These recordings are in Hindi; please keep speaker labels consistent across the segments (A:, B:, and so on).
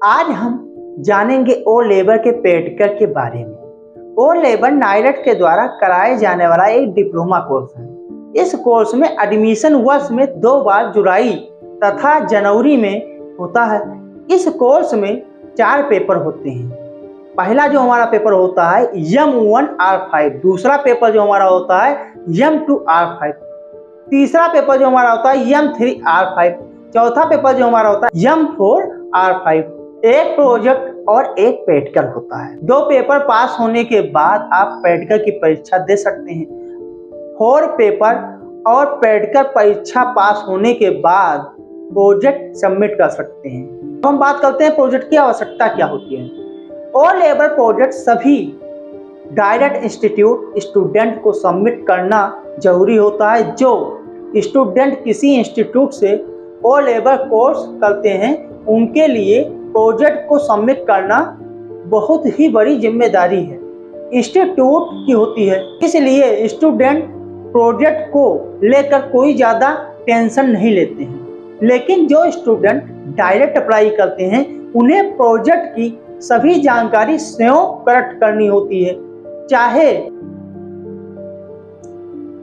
A: आज हम जानेंगे ओ लेबर के पेडकर के बारे में। ओ लेबर नाइरेट के द्वारा कराए जाने वाला एक डिप्लोमा कोर्स है। इस कोर्स में एडमिशन वर्ष में 2 बार जुलाई तथा जनवरी में होता है। इस कोर्स में 4 पेपर होते हैं। पहला जो हमारा पेपर होता है M1R5, दूसरा पेपर जो हमारा होता है M2R5, तीसरा पेपर जो हमारा होता है M3R5, चौथा पेपर जो हमारा होता है M4R5। एक प्रोजेक्ट और एक पेडकर होता है। 2 पेपर पास होने के बाद आप पेडकर की परीक्षा दे सकते हैं। 4 पेपर और पेडकर परीक्षा पास होने के बाद प्रोजेक्ट सबमिट कर सकते हैं। अब हम बात करते हैं प्रोजेक्ट की आवश्यकता क्या होती है। ओ लेबर प्रोजेक्ट सभी डायरेक्ट इंस्टीट्यूट स्टूडेंट को सबमिट करना जरूरी होता है। जो स्टूडेंट किसी इंस्टीट्यूट से ओ लेबर कोर्स करते हैं उनके लिए प्रोजेक्ट को सबमिट करना बहुत ही बड़ी जिम्मेदारी है, इंस्टीट्यूट की होती है। इसलिए स्टूडेंट प्रोजेक्ट को लेकर कोई ज़्यादा टेंशन नहीं लेते हैं। लेकिन जो स्टूडेंट डायरेक्ट अप्लाई करते हैं उन्हें प्रोजेक्ट की सभी जानकारी स्वयं कलेक्ट करनी होती है।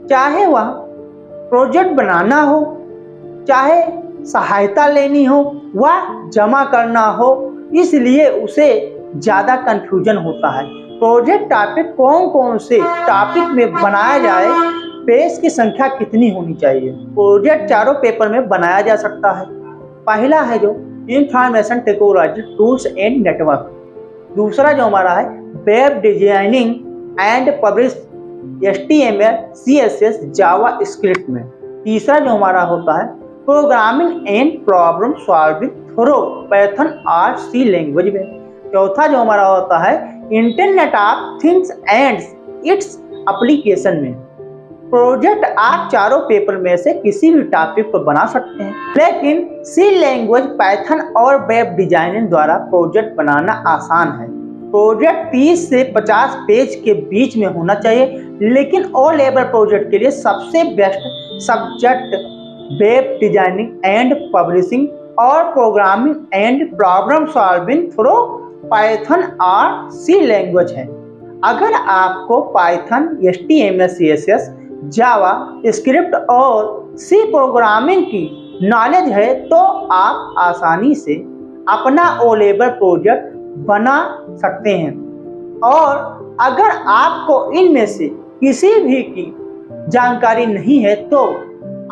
A: चाहे वह प्रोजेक्ट बनाना हो, चाहे सहायता लेनी हो, वह जमा करना हो, इसलिए उसे ज़्यादा कंफ्यूजन होता है। प्रोजेक्ट टॉपिक कौन कौन से टॉपिक में बनाया जाए, पेज की संख्या कितनी होनी चाहिए। प्रोजेक्ट 4 पेपर में बनाया जा सकता है। पहला है जो information technology tools and network, दूसरा जो हमारा है web designing and publish HTML CSS Java script में, तीसरा जो हमारा होता है programming and problem solving through Python और C लैंग्वेज में, चौथा जो हमारा होता है internet of things and its application में। प्रोजेक्ट आप 4 पेपर में से किसी भी टॉपिक पर बना सकते हैं, लेकिन C लैंग्वेज, पाइथन और वेब डिजाइनिंग द्वारा प्रोजेक्ट बनाना आसान है। प्रोजेक्ट 30 से 50 पेज के बीच में होना चाहिए, लेकिन ओ लेबर प्रोजेक्ट के लिए सबसे best subject web designing and publishing और programming and problem solving through Python और C लैंग्वेज है। अगर आपको Python, HTML CSS, JavaScript और C प्रोग्रामिंग की नॉलेज है तो आप आसानी से अपना ओ लेबर प्रोजेक्ट बना सकते हैं। और अगर आपको इनमें से किसी भी की जानकारी नहीं है तो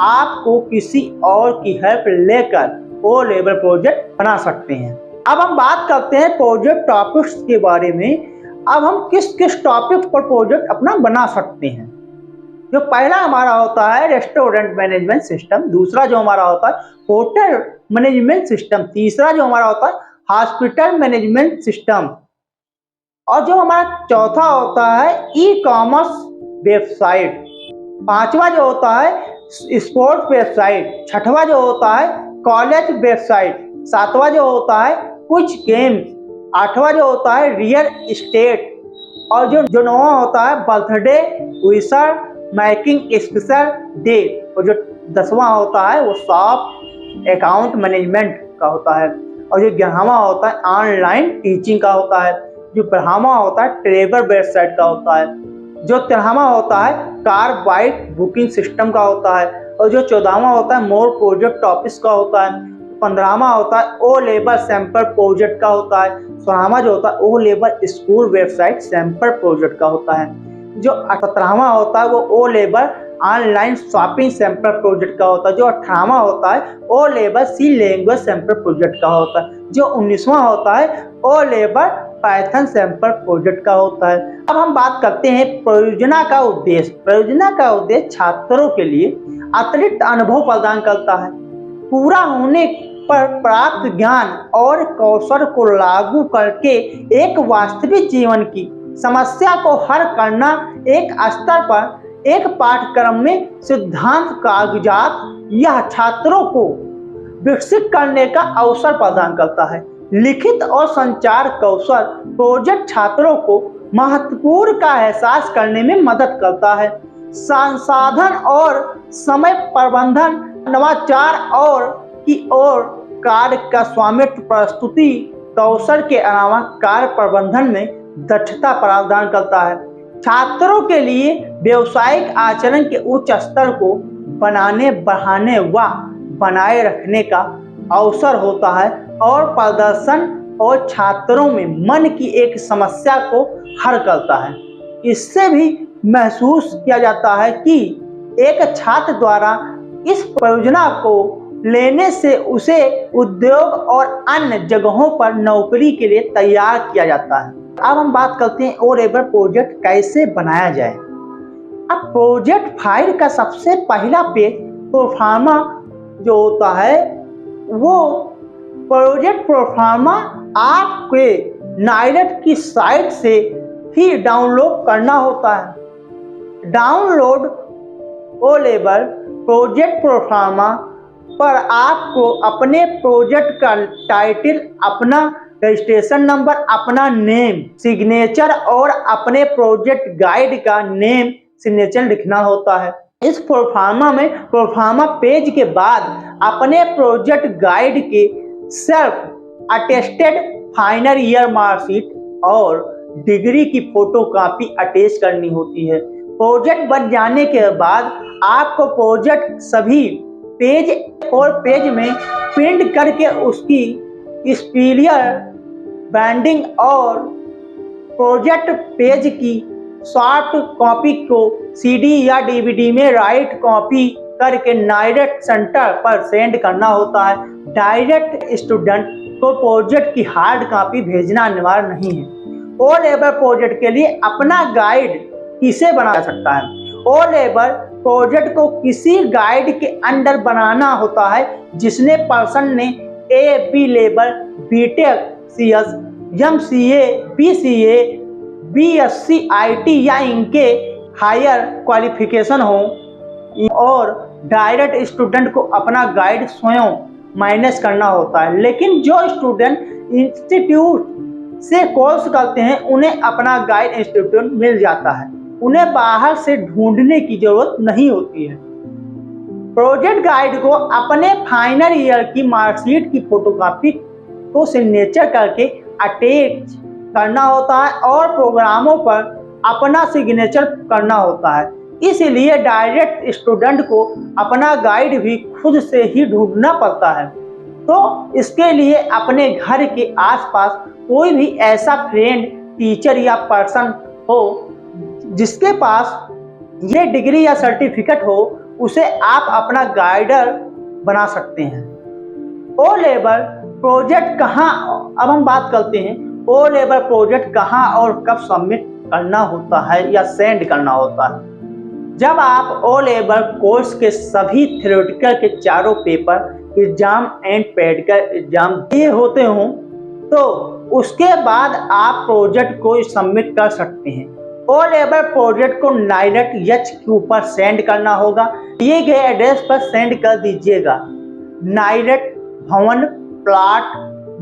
A: आपको किसी और की हेल्प लेकर ओ लेबर प्रोजेक्ट बना सकते हैं। अब हम बात करते हैं प्रोजेक्ट टॉपिक्स के बारे में। अब हम किस किस टॉपिक पर प्रोजेक्ट अपना बना सकते हैं। जो पहला हमारा होता है रेस्टोरेंट मैनेजमेंट सिस्टम, दूसरा जो हमारा होता है होटल मैनेजमेंट सिस्टम, तीसरा जो हमारा होता है हॉस्पिटल मैनेजमेंट सिस्टम, और जो हमारा चौथा होता है ई-कॉमर्स वेबसाइट, पांचवा जो होता है स्पोर्ट्स वेबसाइट, छठवा जो होता है कॉलेज वेबसाइट, सातवां जो होता है कुछ गेम्स, आठवां जो होता है रियल एस्टेट, और जो नौवां होता है बर्थडे विशर मेकिंग स्पेशल डे, और जो 10वां होता है वो शॉप अकाउंट मैनेजमेंट का होता है, और जो 11वां होता है ऑनलाइन टीचिंग का होता है, जो 12वां होता है ट्रेवल वेबसाइट का होता है, जो 13वां होता है कार बाइक बुकिंग सिस्टम का होता है, और जो 14वां होता है मोर प्रोजेक्ट ऑफिस का होता है, 15वां होता है ओ लेबर सैंपल प्रोजेक्ट का होता है, 16वां जो होता है ओ लेबर स्कूल वेबसाइट सैंपल प्रोजेक्ट का होता है, जो 17वां होता है वो ओ लेबर ऑनलाइन शॉपिंग सैंपल प्रोजेक्ट का होता है, जो 18वां होता है ओ लेबर C लैंग्वेज सैंपल प्रोजेक्ट का होता है, जो 19वां होता है ओ लेबर पाइथन सैंपल प्रोजेक्ट का होता है। अब हम बात करते हैं परियोजना का उद्देश्य। परियोजना का उद्देश्य छात्रों के लिए अतिरिक्त अनुभव प्रदान करता है। पूरा होने पर प्राप्त ज्ञान और कौशल को लागू करके एक वास्तविक जीवन की समस्या को हल करना, एक स्तर पर एक पाठ्यक्रम में सिद्धांत कागजात यह छात्रों को विकसित करने का अवसर प्रदान करता है। लिखित और संचार कौशल प्रोजेक्ट छात्रों को महत्वपूर्ण का एहसास करने में मदद करता है। संसाधन और समय प्रबंधन, नवाचार और की ओर कार्य का स्वामित्व प्रस्तुति कौशल के अलावा कार्य प्रबंधन में दक्षता प्रदान करता है। छात्रों के लिए व्यावसायिक आचरण के उच्च स्तर को बनाने, बढ़ाने व बनाए रखने का अवसर होता है और प्रदर्शन और छात्रों में मन की एक समस्या को हल करता है। इससे भी महसूस किया जाता है कि एक छात्र द्वारा इस परियोजना को लेने से उसे उद्योग और अन्य जगहों पर नौकरी के लिए तैयार किया जाता है। अब हम बात करते हैं ओ लेवल प्रोजेक्ट कैसे बनाया जाए। अब प्रोजेक्ट फाइल का सबसे पहला पेज प्रोफार्मा जो होता है, वो प्रोजेक्ट प्रोफार्मा आपके नाइलेट की साइट से ही डाउनलोड करना होता है। Download O level project proforma पर आपको अपने प्रोजेक्ट का टाइटल, अपना रजिस्ट्रेशन नंबर, अपना नेम, सिग्नेचर और अपने प्रोजेक्ट गाइड का नेम, सिग्नेचर लिखना होता है। इस प्रोफार्मा में प्रोफार्मा पेज के बाद अपने प्रोजेक्ट गाइड के self attested final year marksheet और डिग्री की फोटोकॉपी अटैच करनी होती है। प्रोजेक्ट बन जाने के बाद आपको प्रोजेक्ट सभी पेज और पेज में प्रिंट करके उसकी स्पीलियर ब्रांडिंग और प्रोजेक्ट पेज की सॉफ्ट कॉपी को सीडी या डीवीडी में राइट कॉपी करके नाइलेट सेंटर पर सेंड करना होता है। डायरेक्ट स्टूडेंट को प्रोजेक्ट की हार्ड कॉपी भेजना अनिवार्य नहीं है। ओ लेवल प्रोजेक्ट के लिए अपना गाइड किसे बना सकता है? ओ लेवल प्रोजेक्ट को किसी गाइड के अंडर बनाना होता है जिसने पर्सन ने A, B level, BTech, CS, MCA, BCA, BSc, IT या इनके हायर क्वालिफिकेशन हो और डायरेक्ट स्टूडेंट को अपना गाइड स्वयं मैनेज करना होता है। लेकिन जो स्टूडेंट इंस्टीट्यूट से कोर्स करते हैं उन्हें अपना गाइड इंस्टीट्यूट मिल जाता है, उन्हें बाहर से ढूंढने की जरूरत नहीं होती है। प्रोजेक्ट गाइड को अपने फाइनल ईयर की मार्कशीट की फोटोकॉपी को सिग्नेचर करके अटैच करना होता है और प्रोग्रामों पर अपना सिग्नेचर करना होता है। इसलिए डायरेक्ट स्टूडेंट को अपना गाइड भी खुद से ही ढूंढना पड़ता है। तो इसके लिए अपने घर के आसपास कोई भी ऐसा फ्रेंड, टीचर या पर्सन हो जिसके पास ये डिग्री या सर्टिफिकेट हो, उसे आप अपना गाइडर बना सकते हैं। ओ लेवल प्रोजेक्ट कहाँ, अब हम बात करते हैं ओ लेवल प्रोजेक्ट कहाँ और कब सबमिट करना होता है या सेंड करना होता है। जब आप ओ लेवल कोर्स के सभी थ्योरेटिकल के चारों paper, exam and practical exam दिए होते हों तो उसके बाद आप प्रोजेक्ट को सबमिट कर सकते हैं। ओ लेवल प्रोजेक्ट को नाइलेट HQ पर सेंड करना होगा। दिए गए एड्रेस पर सेंड कर दीजिएगा। नाइलेट भवन, plot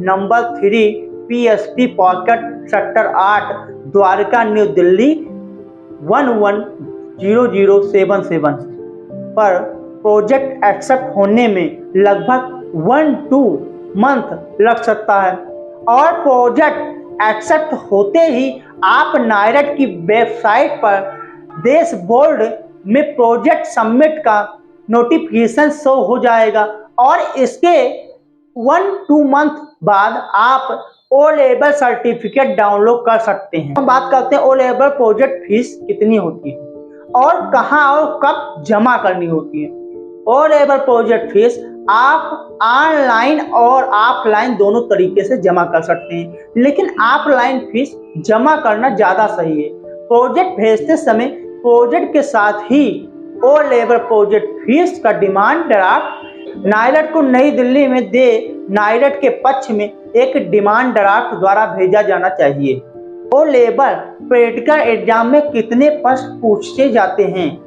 A: number 3, PSP pocket sector 8, Dwarka, new Delhi 110077 पर प्रोजेक्ट एक्सेप्ट होने में लगभग 1-2 मंथ लग सकता है और प्रोजेक्ट एक्सेप्ट होते ही आप नाइलेट की वेबसाइट पर डैशबोर्ड में प्रोजेक्ट सबमिट का नोटिफिकेशन शो हो जाएगा और इसके 1-2 मंथ बाद आप ओ लेवल सर्टिफिकेट डाउनलोड कर सकते हैं। हम बात करते हैं ओ लेवल प्रोजेक्ट फीस कितनी होती है और कहां और कब जमा करनी होती है। ओ लेवल प्रोजेक्ट फीस आप ऑनलाइन और ऑफलाइन दोनों तरीके से जमा कर सकते हैं, लेकिन ऑफलाइन फीस जमा करना ज़्यादा सही है। प्रोजेक्ट भेजते समय प्रोजेक्ट के साथ ही ओ लेवल प्रोजेक्ट फीस का डिमांड ड्राफ्ट नाइलेट को नई दिल्ली में दे नाइलेट के पक्ष में एक डिमांड ड्राफ्ट द्वारा भेजा जाना चाहिए। ओ लेवल प्रैक्टिकल एग्जाम में कितने प्रश्न पूछे जाते हैं?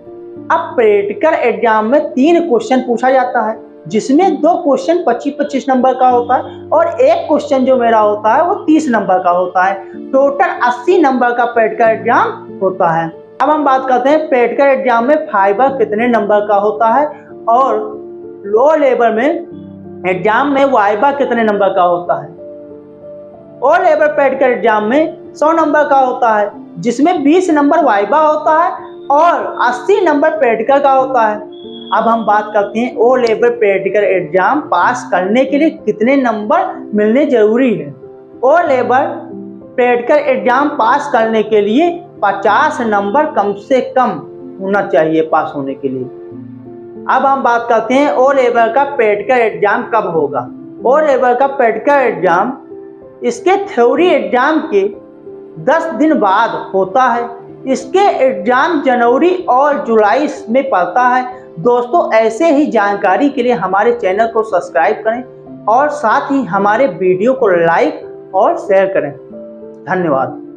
A: अब प्रैक्टिकल एग्जाम में 3 क्वेश्चन पूछा जाता है, जिसमें 2 क्वेश्चन 25-25 नंबर का होता है और एक क्वेश्चन जो मेरा होता है वो 30 नंबर का होता है। टोटल 80 नंबर का प्रैक्टिकल एग्जाम होता है। अब हम बात करते हैं प्रैक्टिकल एग्जाम में फाइबर कितने नंबर का होता है और लो लेवल में एग्जाम में वाइवा कितने नंबर का होता है। ओ लेवल प्रैक्टिकल एग्जाम में 100 नंबर का होता है, जिसमें 20 नंबर वाइवा होता है और 80 नंबर प्रैक्टिकल का होता है। अब हम बात करते हैं O level practical exam pass करने के लिए कितने नंबर मिलने जरूरी है। O level practical exam pass करने के लिए 50 नंबर कम से कम होना चाहिए पास होने के लिए। अब हम बात करते हैं ओ लेवल का प्रैक्टिकल एग्जाम कब होगा। ओ लेवल का प्रैक्टिकल एग्जाम इसके थ्योरी एग्जाम के 10 दिन बाद होता है। इसके एग्जाम जनवरी और जुलाई में पड़ता है। दोस्तों, ऐसे ही जानकारी के लिए हमारे चैनल को सब्सक्राइब करें और साथ ही हमारे वीडियो को लाइक और शेयर करें। धन्यवाद।